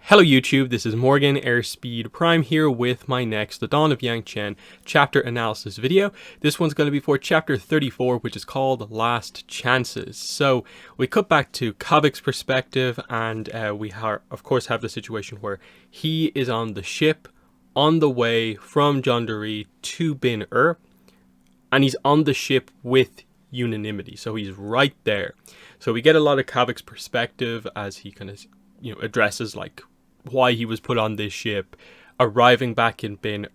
Hello YouTube, this is Morgan Airspeed Prime here with my next The Dawn of Yangchen chapter analysis video. This one's going to be for chapter 34, which is called Last Chances. So we cut back to Kavik's perspective, and we of course have the situation where he is on the ship on the way from Jondari to Bin and he's on the ship with Unnimity, so he's right there. So we get a lot of Kavik's perspective as he kind of addresses like why he was put on this ship, arriving back in Bin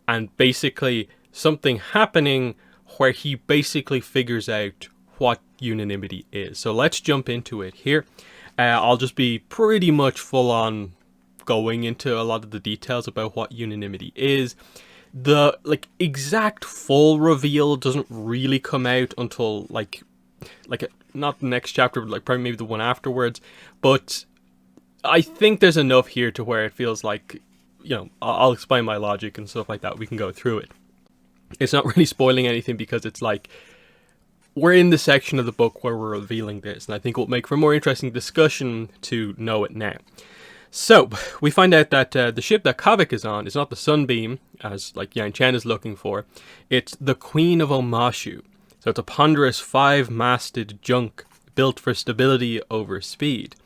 and basically something happening where he basically figures out what Unnimity is. So let's jump into it here. I'll just be pretty much full on going into a lot of the details about what Unnimity is. The exact full reveal doesn't really come out until not the next chapter, but probably maybe the one afterwards. But I think there's enough here to where it feels like, I'll explain my logic and stuff like that. We can go through it. It's not really spoiling anything because it's like, we're in the section of the book where we're revealing this. And I think it will make for a more interesting discussion to know it now. So, we find out that the ship that Kavik is on is not the Sunbeam, as Yangchen is looking for. It's the Queen of Omashu. So it's a ponderous 5-masted junk built for stability over speed.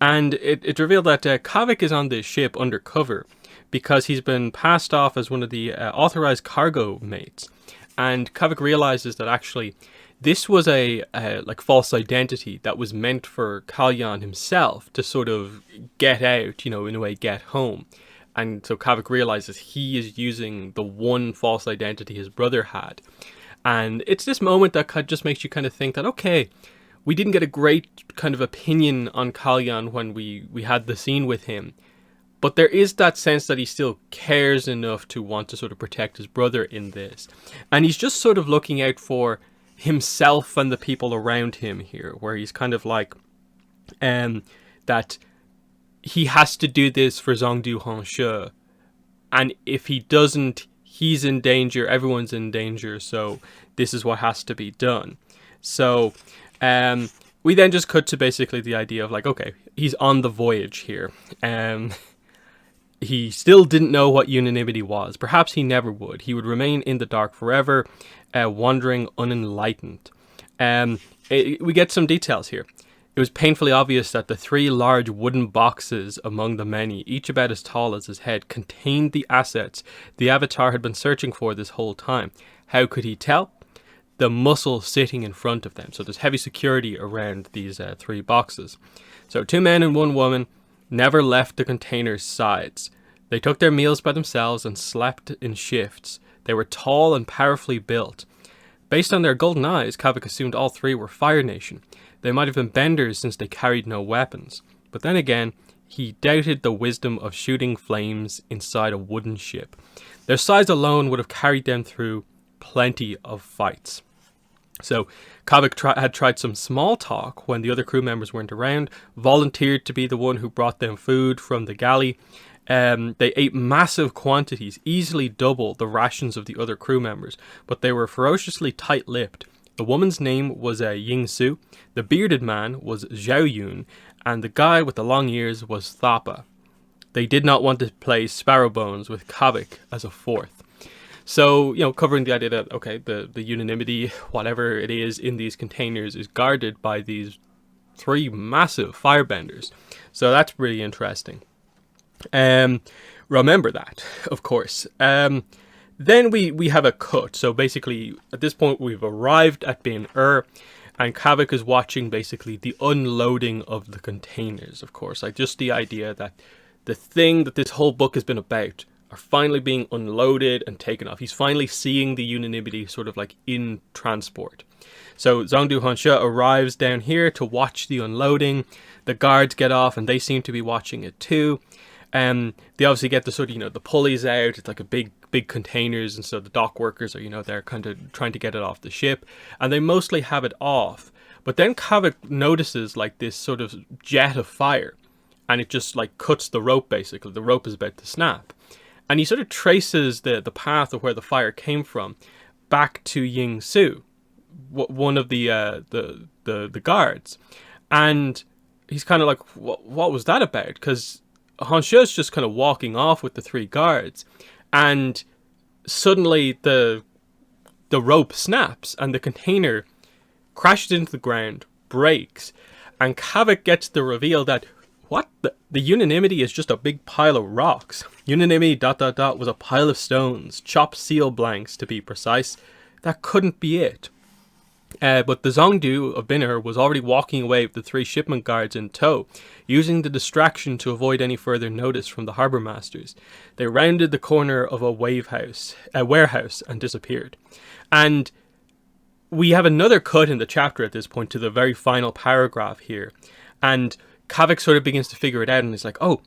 And it's revealed that Kavik is on this ship undercover because he's been passed off as one of the authorized cargo mates. And Kavik realizes that actually this was a false identity that was meant for Kalyan himself to sort of get out, in a way get home. And so Kavik realizes he is using the one false identity his brother had. And it's this moment that just makes you kind of think that, okay, we didn't get a great kind of opinion on Kalyan when we had the scene with him. But there is that sense that he still cares enough to want to sort of protect his brother in this. And he's just sort of looking out for himself and the people around him here, where he's kind of like, that he has to do this for Zhongdu Hongshi. And if he doesn't, he's in danger, everyone's in danger, so this is what has to be done. So we then just cut to basically the idea of okay, he's on the voyage here. He still didn't know what Unnimity was. Perhaps he never would. He would remain in the dark forever, wandering unenlightened. We get some details here. It was painfully obvious that the 3 large wooden boxes among the many, each about as tall as his head, contained the assets the Avatar had been searching for this whole time. How could he tell? The muscle sitting in front of them. So there's heavy security around these 3 boxes. So 2 men and 1 woman never left the container's sides. They took their meals by themselves and slept in shifts. They were tall and powerfully built. Based on their golden eyes, Kavik assumed all 3 were Fire Nation. They might have been benders since they carried no weapons. But then again, he doubted the wisdom of shooting flames inside a wooden ship. Their size alone would have carried them through plenty of fights. So Kavik had tried some small talk when the other crew members weren't around, volunteered to be the one who brought them food from the galley. They ate massive quantities, easily double the rations of the other crew members, but they were ferociously tight-lipped. The woman's name was Yingsu, the bearded man was Zhao Yun, and the guy with the long ears was Thapa. They did not want to play Sparrowbones with Kavik as a 4th. So, covering the idea that, okay, the Unnimity, whatever it is in these containers, is guarded by these 3 massive firebenders. So that's really interesting. Remember that, of course. Then we have a cut. So basically, at this point, we've arrived at Bin and Kavik is watching basically the unloading of the containers, of course. Just the idea that the thing that this whole book has been about are finally being unloaded and taken off. He's finally seeing the Unnimity sort of in transport. So Zhongdu Hongshi arrives down here to watch the unloading. The guards get off and they seem to be watching it too. They obviously get the sort of, the pulleys out. It's a big containers, and so the dock workers are, they're kind of trying to get it off the ship. And they mostly have it off. But then Kavik notices this sort of jet of fire. And it just cuts the rope basically. The rope is about to snap. And he sort of traces the path of where the fire came from back to Yingsu, one of the guards. And he's kind of like, what was that about? Because Honshu's just kind of walking off with the 3 guards, and suddenly the rope snaps and the container crashes into the ground, breaks, and Kavik gets the reveal that what the Unnimity is just a big pile of rocks. Unnimity ... was a pile of stones, chopped seal blanks to be precise. That couldn't be it. But the Zongdu of Binher was already walking away with the 3 shipment guards in tow, using the distraction to avoid any further notice from the harbour masters. They rounded the corner of a warehouse, and disappeared. And we have another cut in the chapter at this point to the very final paragraph here. And Kavik sort of begins to figure it out, and he's like, oh,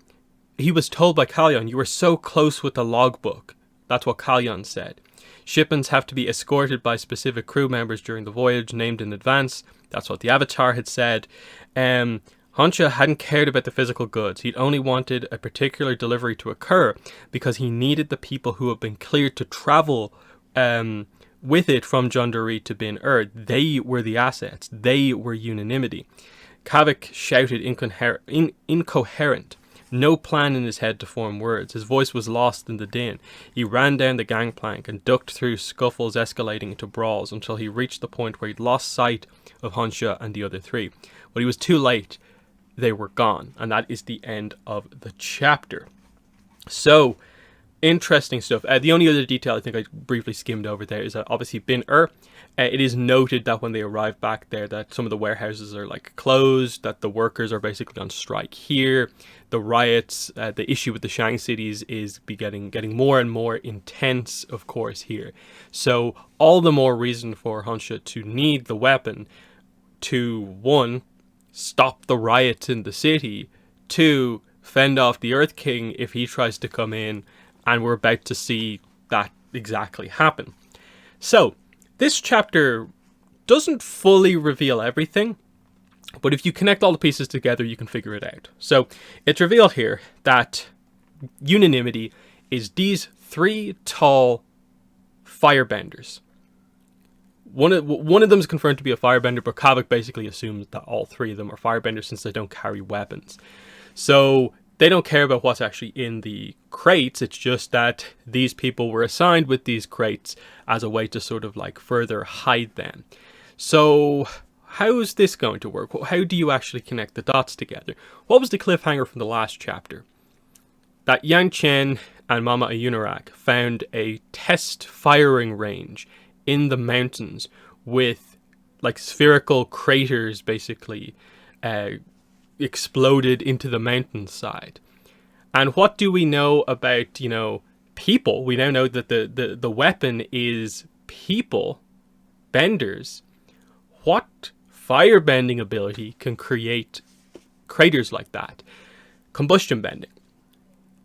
he was told by Kalyan, you were so close with the logbook. That's what Kalyan said. Shipments have to be escorted by specific crew members during the voyage, named in advance. That's what the Avatar had said. Honshu hadn't cared about the physical goods. He'd only wanted a particular delivery to occur because he needed the people who had been cleared to travel with it from Jundari to Binher. They were the assets. They were Unnimity. Kavik shouted incoherent. No plan in his head to form words. His voice was lost in the din. He ran down the gangplank and ducked through scuffles escalating into brawls until he reached the point where he'd lost sight of Honshu and the other 3. But he was too late. They were gone. And that is the end of the chapter. So, interesting stuff. The only other detail I think I briefly skimmed over there is that obviously Binher, it is noted that when they arrive back there that some of the warehouses are like closed, that the workers are basically on strike here. The riots, the issue with the Shang cities is getting more and more intense, of course, here. So all the more reason for Honshu to need the weapon to, 1, stop the riots in the city, 2, fend off the Earth King if he tries to come in, and we're about to see that exactly happen. So, this chapter doesn't fully reveal everything, but if you connect all the pieces together, you can figure it out. So, it's revealed here that Unnimity is these 3 tall firebenders. One of them is confirmed to be a firebender, but Kavik basically assumes that all 3 of them are firebenders since they don't carry weapons. So, they don't care about what's actually in the crates. It's just that these people were assigned with these crates as a way to sort of like further hide them. So how is this going to work? How do you actually connect the dots together? What was the cliffhanger from the last chapter? That Yangchen and Mama Ayunarak found a test firing range in the mountains with like spherical craters basically exploded into the mountainside. And what do we know about, people? We now know that the weapon is people, benders. What firebending ability can create craters like that? Combustion bending.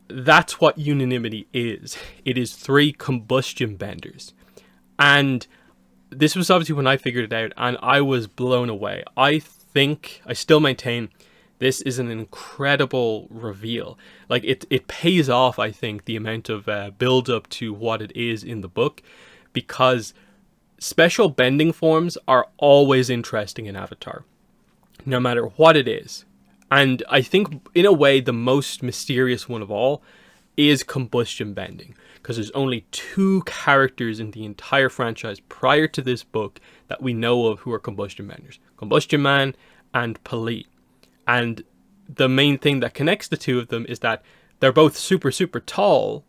That's what Unnimity is. It is 3 combustion benders. And this was obviously when I figured it out, and I was blown away. I still maintain this is an incredible reveal. Like, it pays off, I think, the amount of build up to what it is in the book, because special bending forms are always interesting in Avatar, no matter what it is. And I think, in a way, the most mysterious one of all is combustion bending, because there's only 2 characters in the entire franchise prior to this book that we know of who are combustion benders. Combustion Man and Pali. And the main thing that connects the 2 of them is that they're both super, super tall,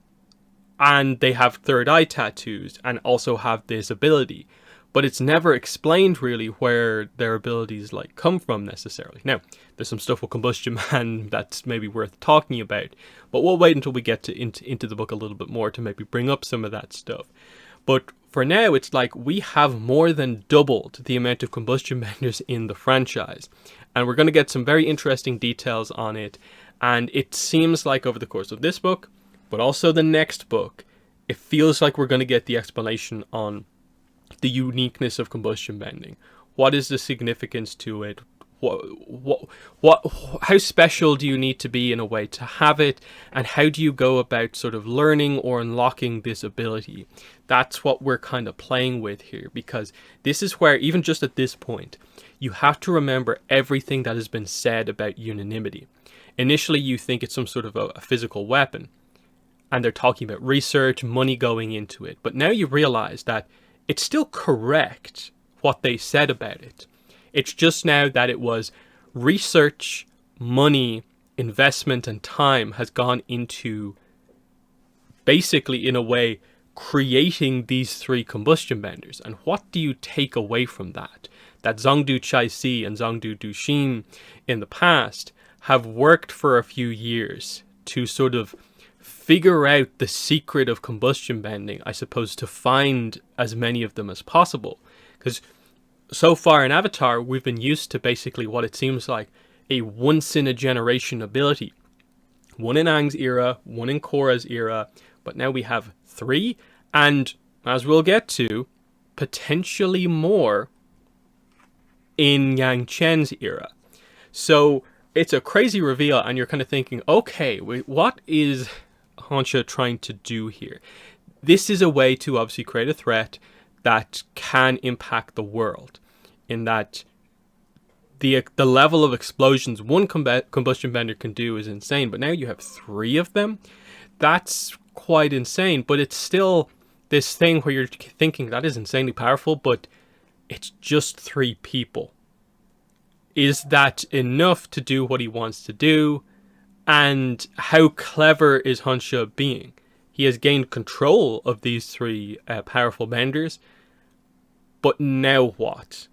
and they have third eye tattoos and also have this ability. But it's never explained really where their abilities like come from necessarily. Now, there's some stuff with Combustion Man that's maybe worth talking about, but we'll wait until we get into the book a little bit more to maybe bring up some of that stuff. But for now, it's like we have more than doubled the amount of combustion benders in the franchise. And we're going to get some very interesting details on it. And it seems like over the course of this book, but also the next book, it feels like we're going to get the explanation on the uniqueness of combustion bending. What is the significance to it? How special do you need to be in a way to have it? And how do you go about sort of learning or unlocking this ability? That's what we're kind of playing with here, because this is where, even just at this point, you have to remember everything that has been said about Unnimity. initially you think it's some sort of a physical weapon, and they're talking about research, money going into it. But now you realize that it's still correct what they said about it. It's just now that it was research, money, investment, and time has gone into basically, in a way, creating these three combustion benders. And what do you take away from that? That Zhongdu Chai-si and Zhongdu Duxin in the past have worked for a few years to sort of figure out the secret of combustion bending, I suppose, to find as many of them as possible. Because so far in Avatar, we've been used to basically what it seems like a once-in-a-generation ability. One in Aang's era, one in Korra's era, but now we have three, and as we'll get to, potentially more in Yangchen's era. So it's a crazy reveal, and you're kind of thinking, okay, what is Honsha trying to do here? This is a way to obviously create a threat that can impact the world, in that the level of explosions one combustion bender can do is insane, but now you have three of them. That's quite insane, but it's still this thing where you're thinking that is insanely powerful, but it's just three people. Is that enough to do what he wants to do? And how clever is Honsha being? He has gained control of these three powerful benders, but now what?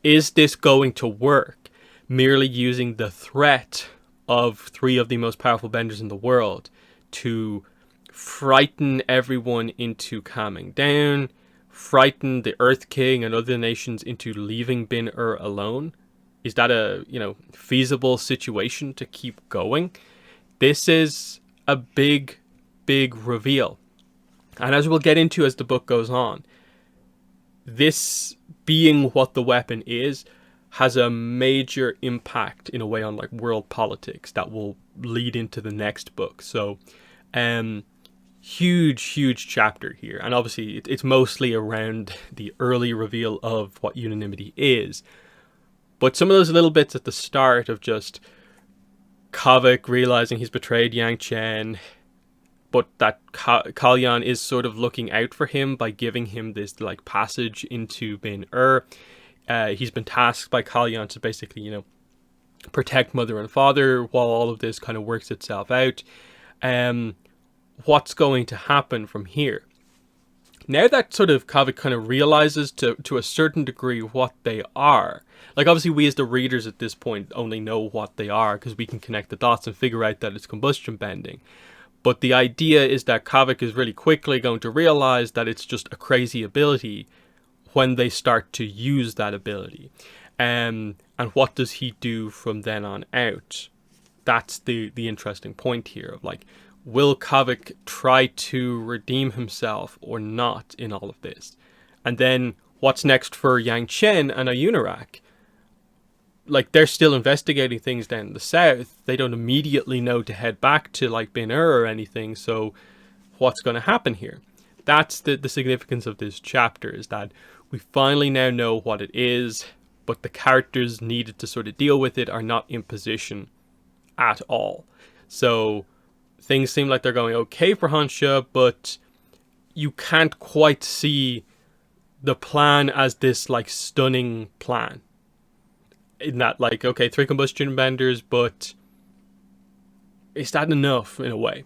Is this going to work? Merely using the threat of three of the most powerful benders in the world to frighten everyone into calming down, frighten the Earth King and other nations into leaving Bin-Er alone? Is that a, feasible situation to keep going? This is a big, big reveal. And as we'll get into as the book goes on, this being what the weapon is has a major impact in a way on world politics that will lead into the next book. So huge chapter here, and obviously it's mostly around the early reveal of what unanimity is, but some of those little bits at the start of just Kavik realizing he's betrayed Yangchen, but that Kalyan is sort of looking out for him by giving him this passage into Bin-Er. He's been tasked by Kalyan to basically, protect mother and father while all of this kind of works itself out. What's going to happen from here? Now that sort of Kavik kind of realizes to a certain degree what they are, obviously we as the readers at this point only know what they are because we can connect the dots and figure out that it's combustion bending. But the idea is that Kavik is really quickly going to realize that it's just a crazy ability when they start to use that ability. And what does he do from then on out? That's the interesting point here of will Kavik try to redeem himself or not in all of this? And then what's next for Yangchen and Ayunarak? They're still investigating things down in the south. They don't immediately know to head back to Bin-Er or anything. So what's going to happen here? That's the significance of this chapter, is that we finally now know what it is, but the characters needed to sort of deal with it are not in position at all. So things seem like they're going okay for Honsha, but you can't quite see the plan as this stunning plan. In that okay, three combustion benders, but is that enough in a way?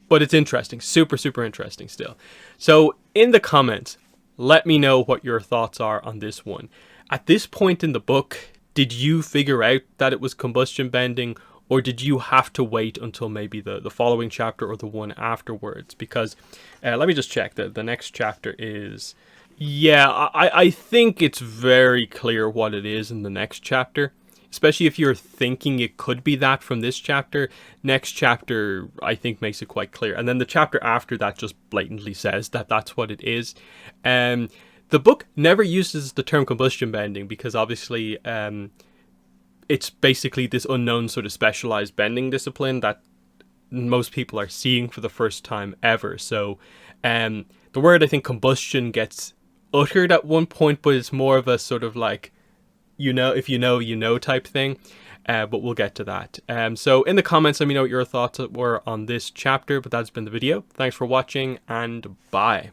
But it's interesting, super interesting still. So in the comments, let me know what your thoughts are on this one. At this point in the book, did you figure out that it was combustion bending, or did you have to wait until maybe the following chapter or the one afterwards? Because let me just check. The next chapter is... Yeah, I think it's very clear what it is in the next chapter. Especially if you're thinking it could be that from this chapter. Next chapter, I think, makes it quite clear. And then the chapter after that just blatantly says that that's what it is. The book never uses the term combustion bending because obviously it's basically this unknown sort of specialized bending discipline that most people are seeing for the first time ever. So the word, I think, combustion gets uttered at one point, but it's more of a sort of if you know, you know type thing. but we'll get to that. So in the comments, let me know what your thoughts were on this chapter, but that's been the video. Thanks for watching, and bye.